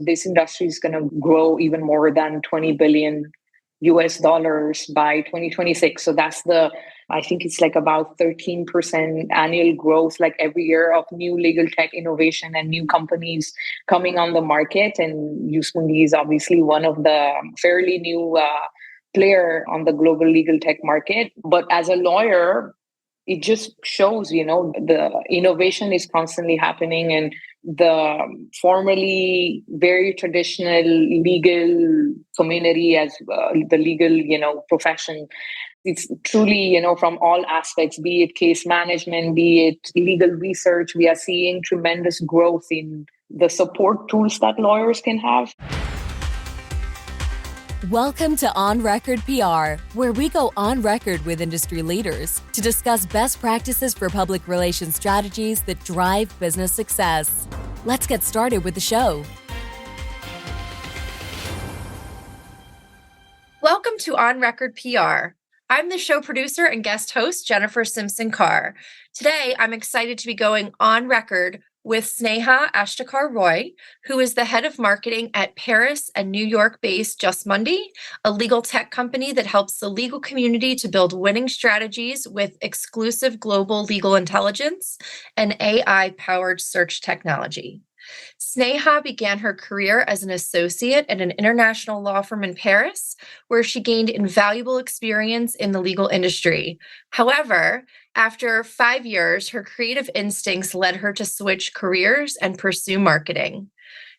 this industry is going to grow even more than 20 billion US dollars by 2026. So I think it's like about 13% annual growth, like every year, of new legal tech innovation and new companies coming on the market. And Mundi is obviously one of the fairly new player on the global legal tech market. But as a lawyer, it just shows, the innovation is constantly happening, and the formerly very traditional legal community as the legal, profession, it's truly, from all aspects, be it case management, be it legal research, we are seeing tremendous growth in the support tools that lawyers can have. Welcome to On Record PR, where we go on record with industry leaders to discuss best practices for public relations strategies that drive business success. Let's get started with the show. Welcome to On Record PR. I'm the show producer and guest host, Jennifer Simpson Carr. Today, I'm excited to be going on record with Sneha Ashtikar-Roy, who is the head of marketing at Paris and New York-based Mundi, a legal tech company that helps the legal community to build winning strategies with exclusive global legal intelligence and AI-powered search technology. Sneha began her career as an associate at an international law firm in Paris, where she gained invaluable experience in the legal industry. However, after 5 years, her creative instincts led her to switch careers and pursue marketing.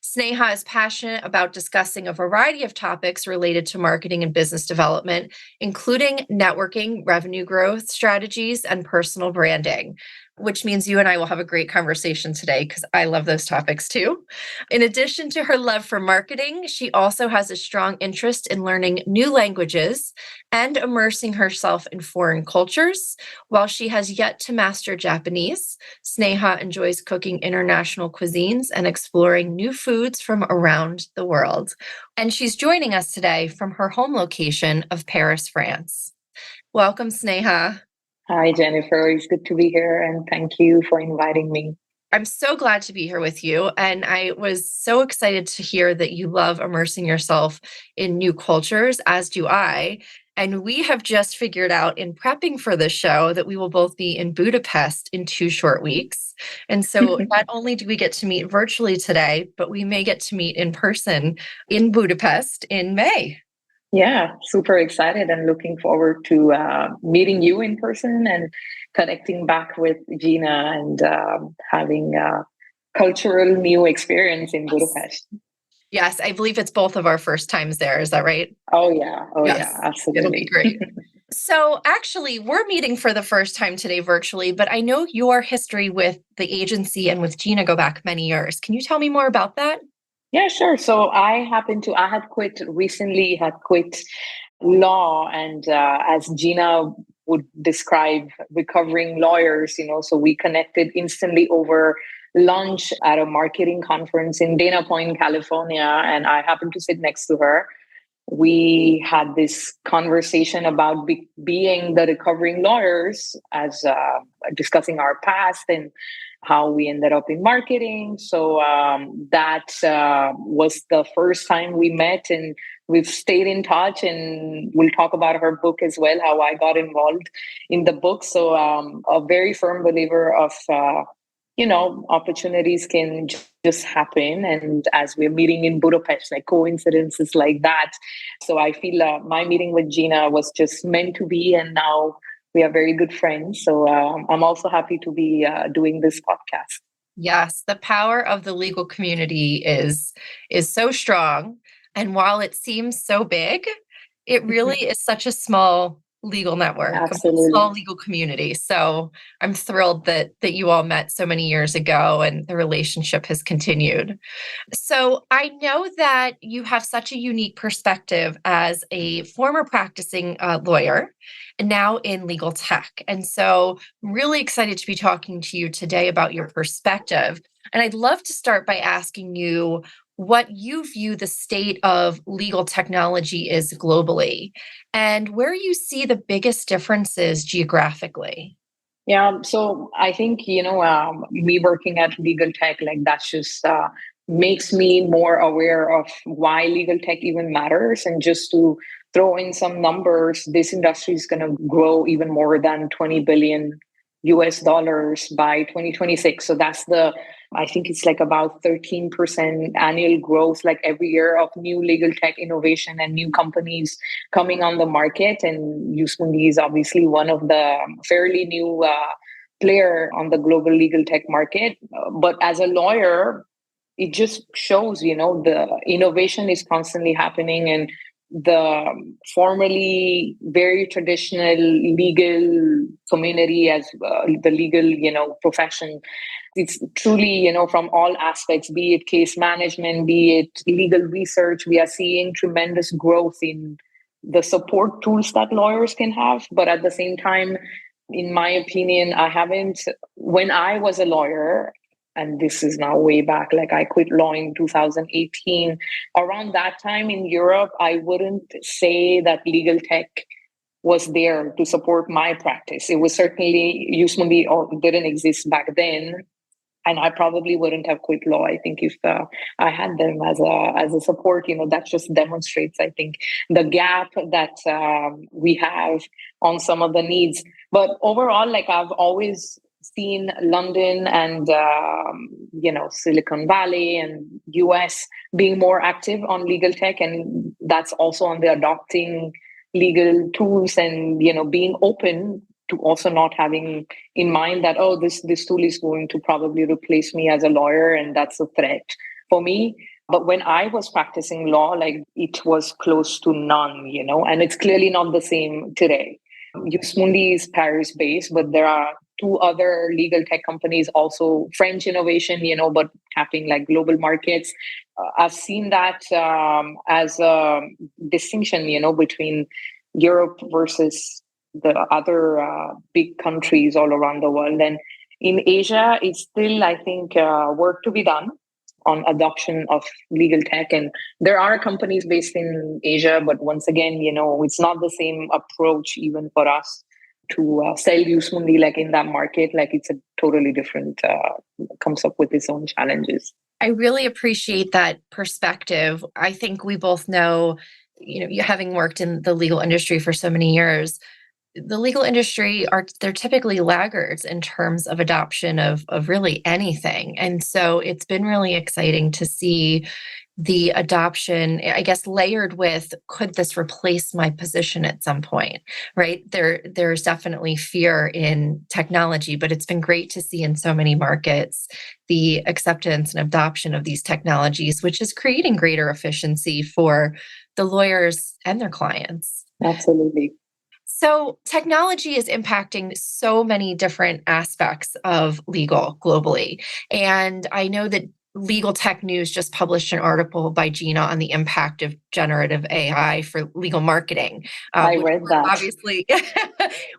Sneha is passionate about discussing a variety of topics related to marketing and business development, including networking, revenue growth strategies, and personal branding, which means you and I will have a great conversation today because I love those topics too. In addition to her love for marketing, she also has a strong interest in learning new languages and immersing herself in foreign cultures. While she has yet to master Japanese, Sneha enjoys cooking international cuisines and exploring new foods from around the world. And she's joining us today from her home location of Paris, France. Welcome, Sneha. Hi, Jennifer. It's good to be here, and thank you for inviting me. I'm so glad to be here with you. And I was so excited to hear that you love immersing yourself in new cultures, as do I. And we have just figured out in prepping for this show that we will both be in Budapest in 2 short weeks. And so not only do we get to meet virtually today, but we may get to meet in person in Budapest in May. Yeah, super excited and looking forward to meeting you in person and connecting back with Gina and having a cultural new experience in Budapest. Yes, I believe it's both of our first times there. Is that right? Oh, yeah. Yes, yeah, absolutely. It'll be great. So actually, we're meeting for the first time today virtually, but I know your history with the agency and with Gina go back many years. Can you tell me more about that? Yeah, sure. So I had recently quit law, and as Gina would describe, recovering lawyers, so we connected instantly over lunch at a marketing conference in Dana Point, California, and I happened to sit next to her. We had this conversation about being the recovering lawyers, as discussing our past and how we ended up in marketing. So that was the first time we met, and we've stayed in touch, and we'll talk about her book as well, how I got involved in the book. So a very firm believer of, opportunities can just happen. And as we're meeting in Budapest, like coincidences like that. So I feel my meeting with Gina was just meant to be, and now we are very good friends. So I'm also happy to be doing this podcast. Yes, the power of the legal community is so strong. And while it seems so big, it really is such a small legal network, Absolutely. A small legal community. So I'm thrilled that you all met so many years ago and the relationship has continued. So I know that you have such a unique perspective as a former practicing lawyer and now in legal tech. And so I'm really excited to be talking to you today about your perspective. And I'd love to start by asking you what you view the state of legal technology is globally and where you see the biggest differences geographically. Yeah, so I think, me working at legal tech, like that's just makes me more aware of why legal tech even matters. And just to throw in some numbers, this industry is going to grow even more than 20 billion US dollars by 2026. So I think it's like about 13% annual growth, like every year, of new legal tech innovation and new companies coming on the market. And Mundi is obviously one of the fairly new player on the global legal tech market. But as a lawyer, it just shows, the innovation is constantly happening, and the formerly very traditional legal community, as the legal, profession, it's truly, from all aspects, be it case management, be it legal research, we are seeing tremendous growth in the support tools that lawyers can have. But at the same time, in my opinion, when I was a lawyer, and this is now way back, like I quit law in 2018, around that time in Europe, I wouldn't say that legal tech was there to support my practice. It was certainly, Mundi didn't exist back then, and I probably wouldn't have quit law. I think if I had them as a support, that just demonstrates, I think, the gap that we have on some of the needs. But overall, like I've always seen London and Silicon Valley and US being more active on legal tech, and that's also on the adopting legal tools and being open to also not having in mind that this tool is going to probably replace me as a lawyer, and that's a threat for me. But when I was practicing law, like it was close to none, and it's clearly not the same today. Mundi is Paris-based, but there are two other legal tech companies, also French innovation, but tapping like global markets. I've seen that as a distinction, between Europe versus the other big countries all around the world. And in Asia, it's still, I think, work to be done on adoption of legal tech. And there are companies based in Asia, but once again, it's not the same approach even for us to sell Mundi like in that market. Like it's a totally different, comes up with its own challenges. I really appreciate that perspective. I think we both know, you having worked in the legal industry for so many years, the legal industry they're typically laggards in terms of adoption of really anything. And so it's been really exciting to see the adoption, I guess, layered with, could this replace my position at some point, right? There's definitely fear in technology, but it's been great to see in so many markets the acceptance and adoption of these technologies, which is creating greater efficiency for the lawyers and their clients. Absolutely. So technology is impacting so many different aspects of legal globally. And I know that Legal Tech News just published an article by Gina on the impact of generative AI for legal marketing. I read that. Obviously,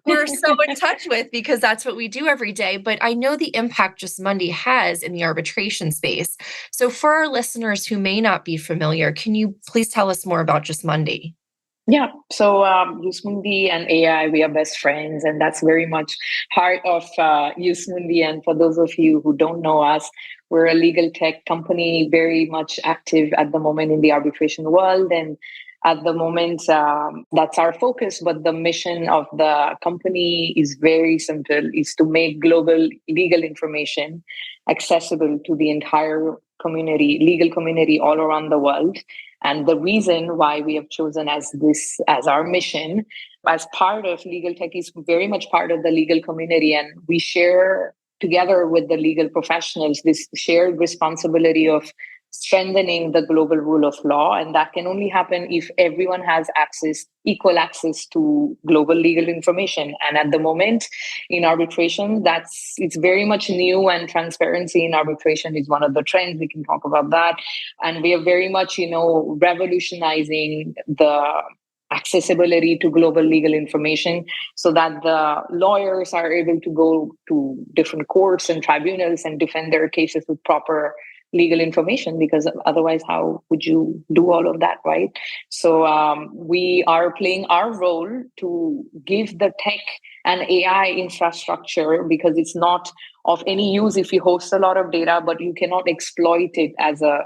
we're so in touch with, because that's what we do every day. But I know the impact Just Mundi has in the arbitration space. So for our listeners who may not be familiar, can you please tell us more about Just Mundi? Yeah, so Mundi and AI, we are best friends, and that's very much part of Mundi. And for those of you who don't know us, we're a legal tech company very much active at the moment in the arbitration world. And at the moment, that's our focus. But the mission of the company is very simple, is to make global legal information accessible to the entire community, legal community all around the world. And the reason why we have chosen as our mission, as part of legal tech, is very much part of the legal community. And we share together with the legal professionals this shared responsibility of strengthening the global rule of law. And that can only happen if everyone has equal access to global legal information. And at the moment in arbitration, it's very much new, and transparency in arbitration is one of the trends. We can talk about that. And we are very much, revolutionizing the accessibility to global legal information so that the lawyers are able to go to different courts and tribunals and defend their cases with proper legal information, because otherwise how would you do all of that, right? So we are playing our role to give the tech an AI infrastructure, because it's not of any use if you host a lot of data, but you cannot exploit it as a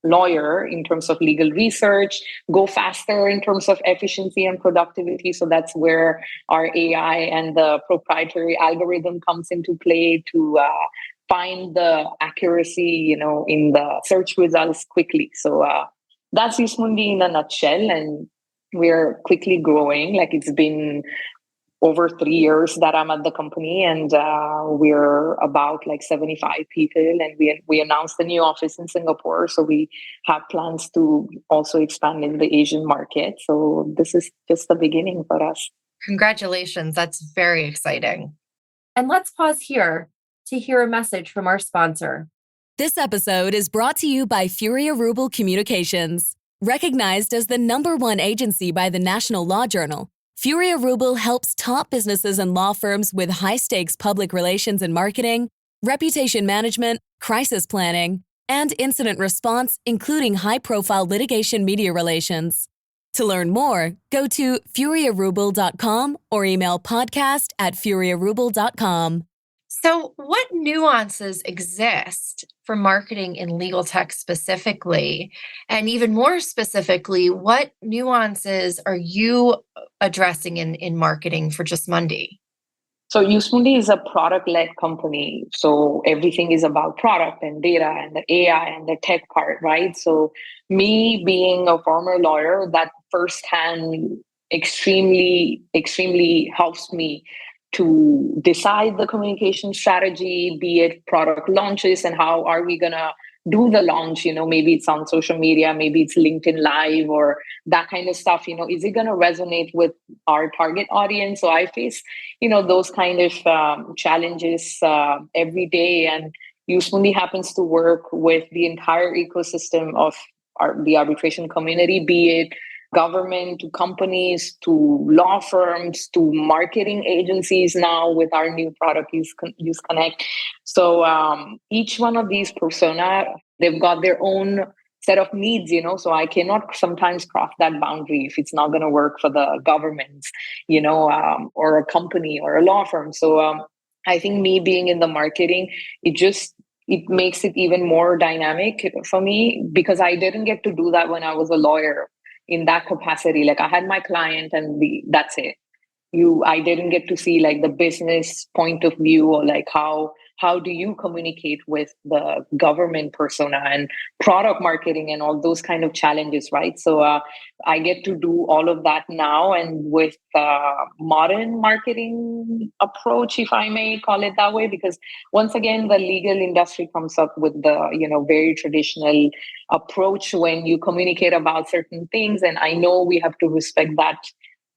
lawyer in terms of legal research, go faster in terms of efficiency and productivity. So that's where our AI and the proprietary algorithm comes into play to find the accuracy, in the search results quickly. So that's Mundi in a nutshell. And we're quickly growing. Like, it's been over 3 years that I'm at the company, and we're about like 75 people. And we announced the new office in Singapore, so we have plans to also expand in the Asian market. So this is just the beginning for us. Congratulations. That's very exciting. And let's pause here to hear a message from our sponsor. This episode is brought to you by Furia-Rubel Communications. Recognized as the #1 agency by the National Law Journal, Furia-Rubel helps top businesses and law firms with high-stakes public relations and marketing, reputation management, crisis planning, and incident response, including high-profile litigation media relations. To learn more, go to furiarubel.com or email podcast@furiarubel.com. So, what nuances exist for marketing in legal tech specifically? And even more specifically, what nuances are you addressing in marketing for Just Mundi? So Mundi is a product-led company. So everything is about product and data and the AI and the tech part, right? So me being a former lawyer, that firsthand extremely, extremely helps me to decide the communication strategy, be it product launches and how are we going to do the launch. Maybe it's on social media, maybe it's LinkedIn Live or that kind of stuff. Is it going to resonate with our target audience? So I face, those kind of challenges every day. And Mundi happens to work with the entire ecosystem of the arbitration community, be it government to companies to law firms to marketing agencies now with our new product Use Connect. So each one of these persona, they've got their own set of needs, so I cannot sometimes cross that boundary if it's not going to work for the government, or a company or a law firm. So I think me being in the marketing, it makes it even more dynamic for me, because I didn't get to do that when I was a lawyer in that capacity. Like, I had my client and that's it. I didn't get to see like the business point of view, or like how do you communicate with the government persona and product marketing and all those kind of challenges, right? So I get to do all of that now, and with modern marketing approach, if I may call it that way, because once again, the legal industry comes up with the very traditional approach when you communicate about certain things, and I know we have to respect that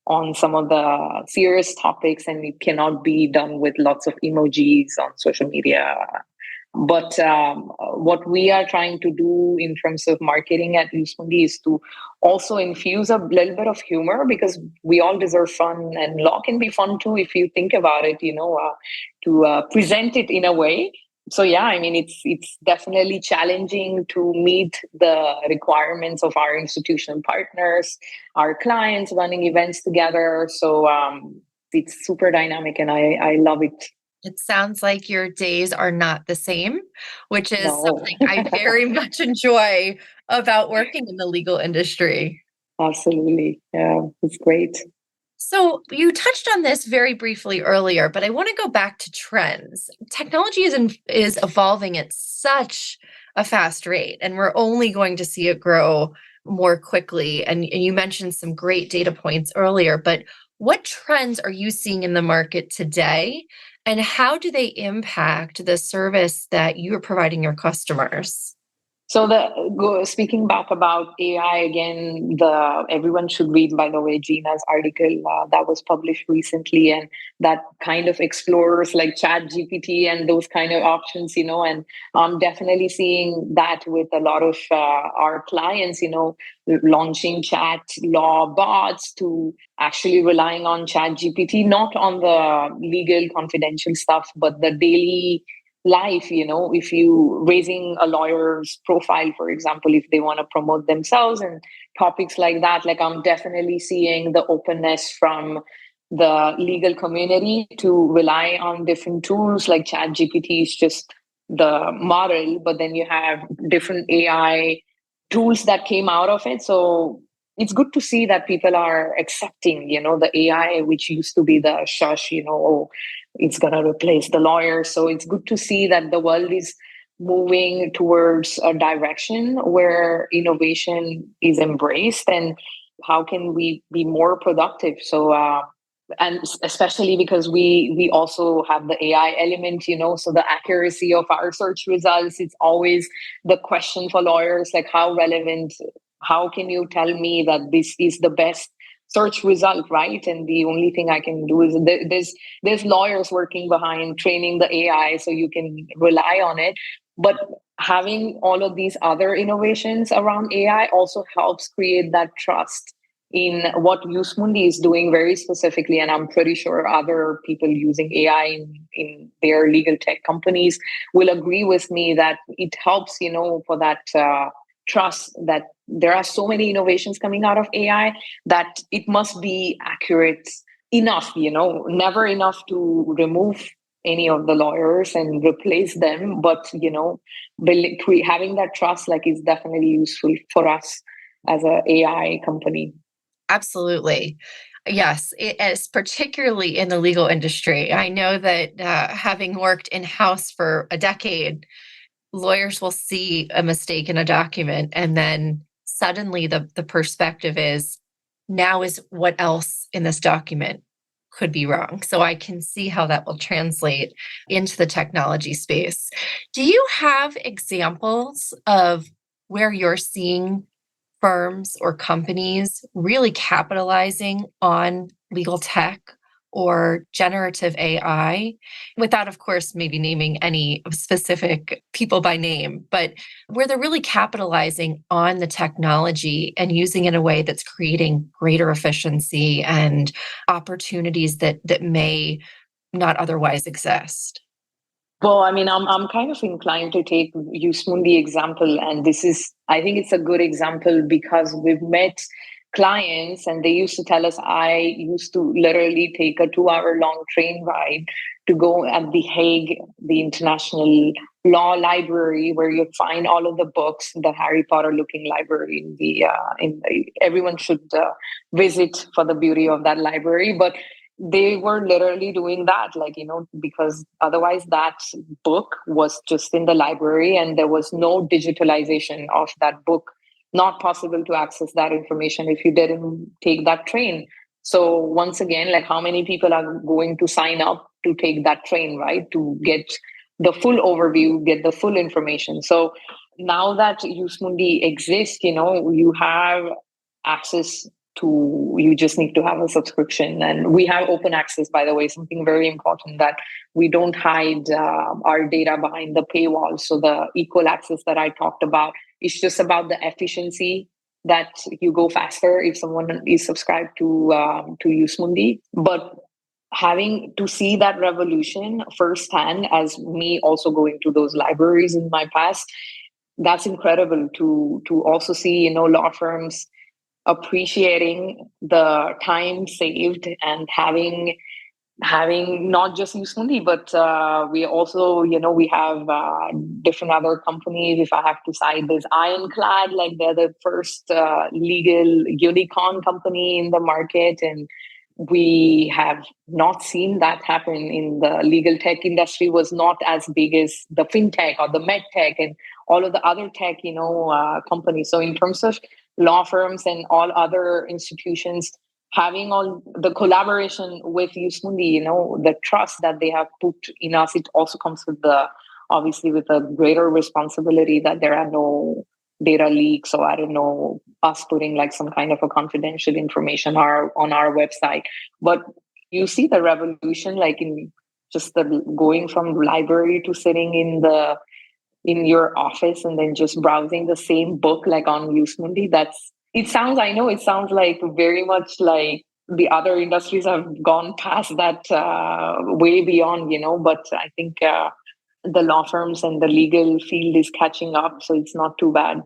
on some of the serious topics, and it cannot be done with lots of emojis on social media. But what we are trying to do in terms of marketing at Mundi is to also infuse a little bit of humor, because we all deserve fun, and law can be fun too if you think about it, to present it in a way. So yeah, I mean, it's definitely challenging to meet the requirements of our institutional partners, our clients, running events together. So it's super dynamic, and I love it. It sounds like your days are not the same, which is No. something I very much enjoy about working in the legal industry. Absolutely. Yeah, it's great. So you touched on this very briefly earlier, but I want to go back to trends. Technology is evolving at such a fast rate, and we're only going to see it grow more quickly. And you mentioned some great data points earlier, but what trends are you seeing in the market today, and how do they impact the service that you are providing your customers? So speaking back about AI again, everyone should read, by the way, Gina's article that was published recently, and that kind of explores like Chat GPT and those kind of options, and I'm definitely seeing that with a lot of our clients, launching chat law bots to actually relying on Chat GPT, not on the legal confidential stuff, but the daily life. If you raising a lawyer's profile, for example, if they want to promote themselves and topics like that, like I'm definitely seeing the openness from the legal community to rely on different tools like ChatGPT is just the model, but then you have different AI tools that came out of it. So it's good to see that people are accepting, the AI, which used to be the shush, oh, it's going to replace the lawyer. So it's good to see that the world is moving towards a direction where innovation is embraced, and how can we be more productive? So, and especially because we also have the AI element, so the accuracy of our search results, it's always the question for lawyers, like how relevant, how can you tell me that this is the best search result, right? And the only thing I can do is there's lawyers working behind training the AI, so you can rely on it. But having all of these other innovations around AI also helps create that trust in what Mundi is doing very specifically. And I'm pretty sure other people using AI in their legal tech companies will agree with me that it helps, for that trust that there are so many innovations coming out of AI that it must be accurate enough, never enough to remove any of the lawyers and replace them. But, having that trust is definitely useful for us as an AI company. Absolutely. Yes, it's particularly in the legal industry. I know that having worked in-house for a decade, lawyers will see a mistake in a document, and then suddenly the perspective is, now is what else in this document could be wrong. So I can see how that will translate into the technology space. Do you have examples of where you're seeing firms or companies really capitalizing on legal tech or generative AI, without, of course, maybe naming any specific people by name, but where they're really capitalizing on the technology and using it in a way that's creating greater efficiency and opportunities that may not otherwise exist? Well, I mean, I'm kind of inclined to take Mundi example, and I think it's a good example because we've met clients and they used to tell us, I used to literally take a 2-hour long train ride to go at The Hague, the International Law Library, where you find all of the books, the Harry Potter looking library. Everyone should visit for the beauty of that library. But they were literally doing that, because otherwise that book was just in the library and there was no digitalization of that book, not possible to access that information if you didn't take that train. So once again, how many people are going to sign up to take that train, right? To get the full overview, get the full information. So now that Mundi exists, you have access to, you just need to have a subscription. And we have open access, by the way, something very important, that we don't hide our data behind the paywall. So the equal access that I talked about, it's just about the efficiency, that you go faster if someone is subscribed to Mundi. But having to see that revolution firsthand, as me also going to those libraries in my past, that's incredible to also see, law firms appreciating the time saved and having not just Mundi, but we also, we have different other companies. If I have to cite, there's Ironclad, they're the first legal unicorn company in the market, and we have not seen that happen in the legal tech industry. Was not as big as the fintech or the med tech and all of the other tech, companies. So in terms of law firms and all other institutions, having all the collaboration with Mundi, the trust that they have put in us, it also comes with obviously with a greater responsibility that there are no data leaks, or I don't know, us putting some kind of a confidential information on our website. But you see the revolution, in just the going from library to sitting in your office and then just browsing the same book on Mundi. It sounds like very much like the other industries have gone past that, way beyond, but I think the law firms and the legal field is catching up, so it's not too bad.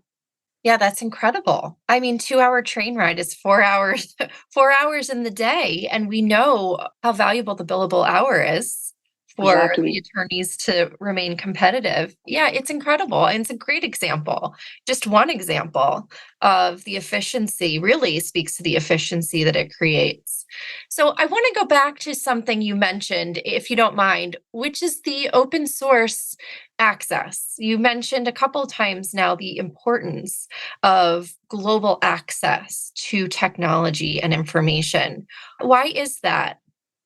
Yeah, that's incredible. I mean, 2-hour train ride is 4 hours, 4 hours in the day. And we know how valuable the billable hour is for the Exactly. attorneys to remain competitive. Yeah, it's incredible. And it's a great example. Just one example of the efficiency, really speaks to the efficiency that it creates. So I want to go back to something you mentioned, if you don't mind, which is the open source access. You mentioned a couple of times now the importance of global access to technology and information. Why is that?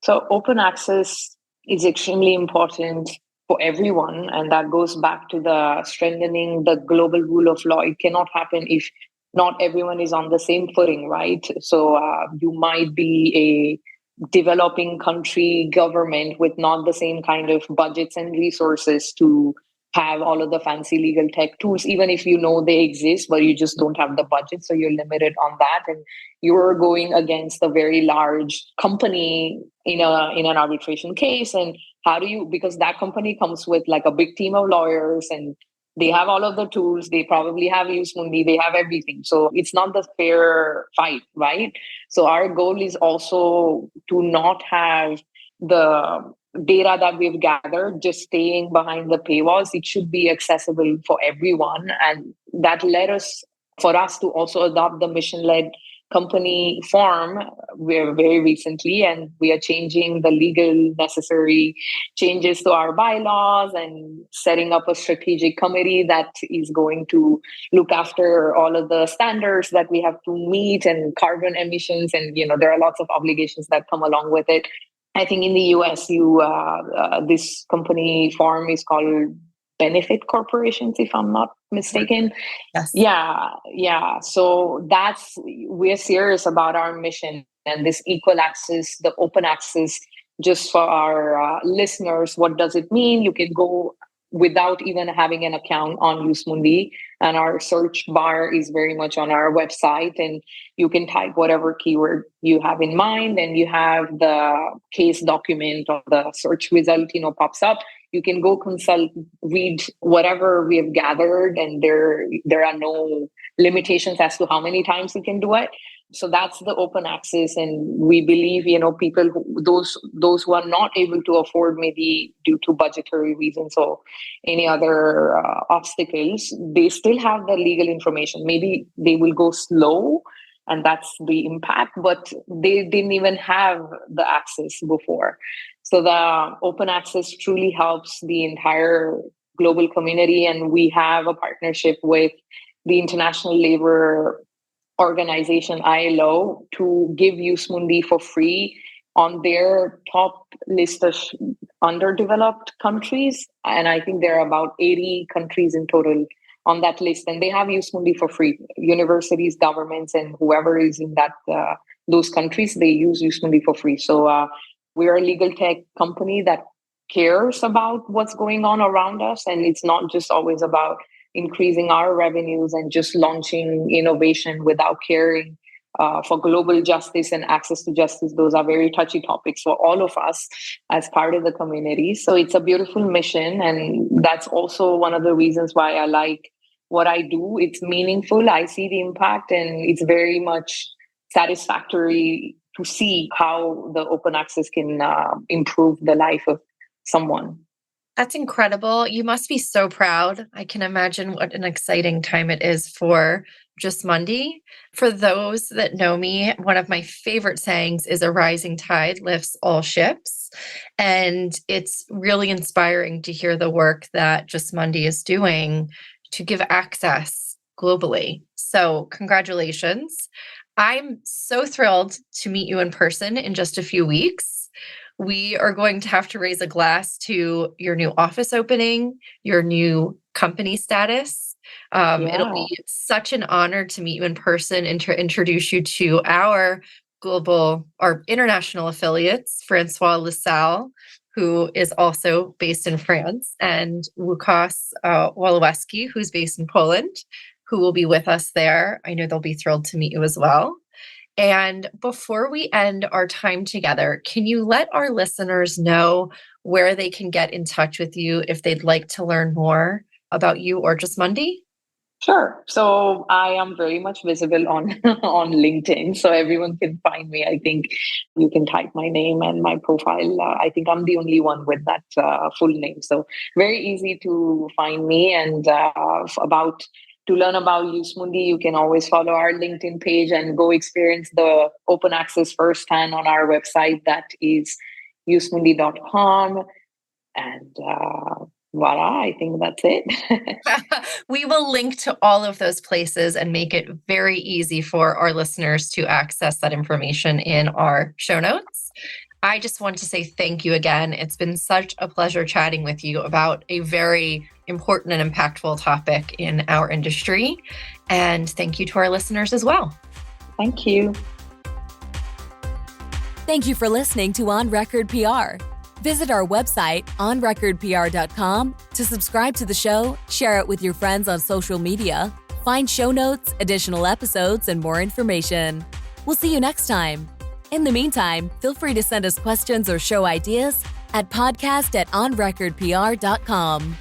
So open access is extremely important for everyone. And that goes back to the strengthening the global rule of law. It cannot happen if not everyone is on the same footing, right? So you might be a developing country government with not the same kind of budgets and resources to have all of the fancy legal tech tools, even if you know they exist, but you just don't have the budget. So you're limited on that. And you're going against a very large company in an arbitration case. And how do you, because that company comes with like a big team of lawyers and they have all of the tools, they probably have used Mundi, they have everything. So it's not the fair fight, right? So our goal is also to not have the data that we've gathered just staying behind the paywalls. It should be accessible for everyone. And that led us, for us to also adopt the mission-led company form very recently, and we are changing the legal necessary changes to our bylaws and setting up a strategic committee that is going to look after all of the standards that we have to meet and carbon emissions, and there are lots of obligations that come along with it. I think in the US, this company form is called benefit corporations, if I'm not mistaken. Yes. Yeah. So we're serious about our mission and this equal access, the open access. Just for our listeners, what does it mean? You can go without even having an account on Mundi, and our search bar is very much on our website, and you can type whatever keyword you have in mind, and you have the case document or the search result pops up. You can go consult, read whatever we have gathered, and there are no limitations as to how many times you can do it. So that's the open access, and we believe people those who are not able to afford, maybe due to budgetary reasons or any other obstacles, they still have the legal information. Maybe they will go slow, and that's the impact, but they didn't even have the access before. So the open access truly helps the entire global community, and we have a partnership with the International Labor Organization, ILO, to give Use Mundi for free on their top list of underdeveloped countries. And I think there are about 80 countries in total on that list, and they have Use Mundi for free. Universities, governments, and whoever is in those countries, they use Mundi for free. So we're a legal tech company that cares about what's going on around us, and it's not just always about increasing our revenues and just launching innovation without caring for global justice and access to justice. Those are very touchy topics for all of us as part of the community. So it's a beautiful mission, and that's also one of the reasons why I like what I do. It's meaningful. I see the impact, and it's very much satisfactory to see how the open access can improve the life of someone. That's incredible. You must be so proud. I can imagine what an exciting time it is for Just Mundi. For those that know me, one of my favorite sayings is a rising tide lifts all ships. And it's really inspiring to hear the work that Just Mundi is doing to give access globally. So congratulations. I'm so thrilled to meet you in person in just a few weeks. We are going to have to raise a glass to your new office opening, your new company status. It'll be such an honor to meet you in person and to introduce you to our international affiliates, Francois LaSalle, who is also based in France, and Łukasz Woloweski, who's based in Poland, who will be with us there. I know they'll be thrilled to meet you as well. And before we end our time together, can you let our listeners know where they can get in touch with you if they'd like to learn more about you or Just Mundi? Sure. So I am very much visible on on LinkedIn, so everyone can find me. I think you can type my name and my profile. I think I'm the only one with that full name, so very easy to find me. And about to learn about Mundi, you can always follow our LinkedIn page and go experience the open access firsthand on our website. That is usemundi.com. And voila, I think that's it. We will link to all of those places and make it very easy for our listeners to access that information in our show notes. I just want to say thank you again. It's been such a pleasure chatting with you about a very important and impactful topic in our industry. And thank you to our listeners as well. Thank you. Thank you for listening to On Record PR. Visit our website, onrecordpr.com, to subscribe to the show, share it with your friends on social media, find show notes, additional episodes, and more information. We'll see you next time. In the meantime, feel free to send us questions or show ideas at podcast@onrecordpr.com.